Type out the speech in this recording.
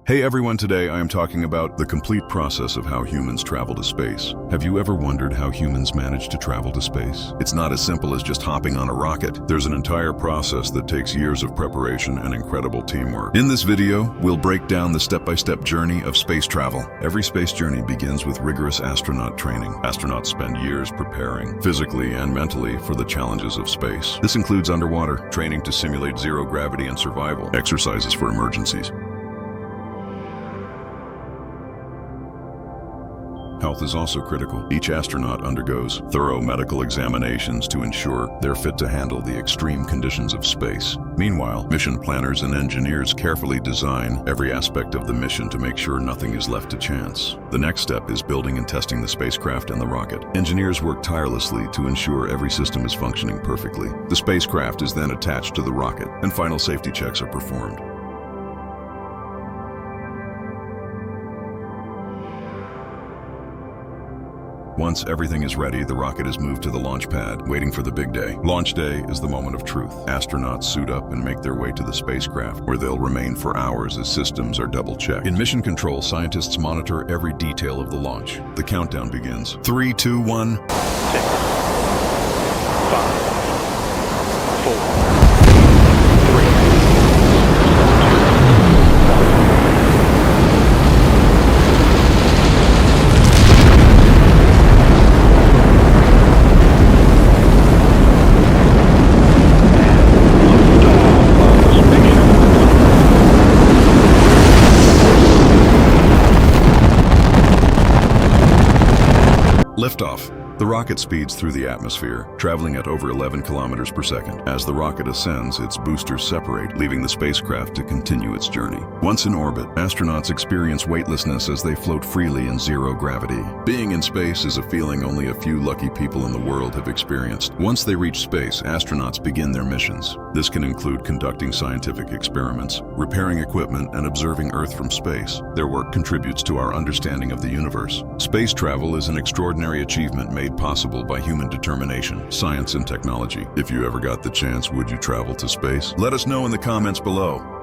Hey everyone, today I am talking about the complete process of how humans travel to space. Have you ever wondered how humans manage to travel to space? It's not as simple as just hopping on a rocket. There's an entire process that takes years of preparation and incredible teamwork. In this video, we'll break down the step-by-step journey of space travel. Every space journey begins with rigorous astronaut training. Astronauts spend years preparing, physically and mentally, for the challenges of space. This includes underwater training to simulate zero gravity and survival, exercises for emergencies. Health is also critical. Each astronaut undergoes thorough medical examinations to ensure they're fit to handle the extreme conditions of space. Meanwhile, mission planners and engineers carefully design every aspect of the mission to make sure nothing is left to chance. The next step is building and testing the spacecraft and the rocket. Engineers work tirelessly to ensure every system is functioning perfectly. The spacecraft is then attached to the rocket, and final safety checks are performed. Once everything is ready, the rocket is moved to the launch pad, waiting for the big day. Launch day is the moment of truth. Astronauts suit up and make their way to the spacecraft, where they'll remain for hours as systems are double-checked. In mission control, scientists monitor every detail of the launch. The countdown begins. 3, 2, 1. 6, 5, 4, 3. Liftoff. The rocket speeds through the atmosphere, traveling at over 11 kilometers per second. As the rocket ascends, its boosters separate, leaving the spacecraft to continue its journey. Once in orbit, astronauts experience weightlessness as they float freely in zero gravity. Being in space is a feeling only a few lucky people in the world have experienced. Once they reach space, astronauts begin their missions. This can include conducting scientific experiments, repairing equipment, and observing Earth from space. Their work contributes to our understanding of the universe. Space travel is an extraordinary achievement made possible by human determination, science, and technology. If you ever got the chance, would you travel to space? Let us know in the comments below.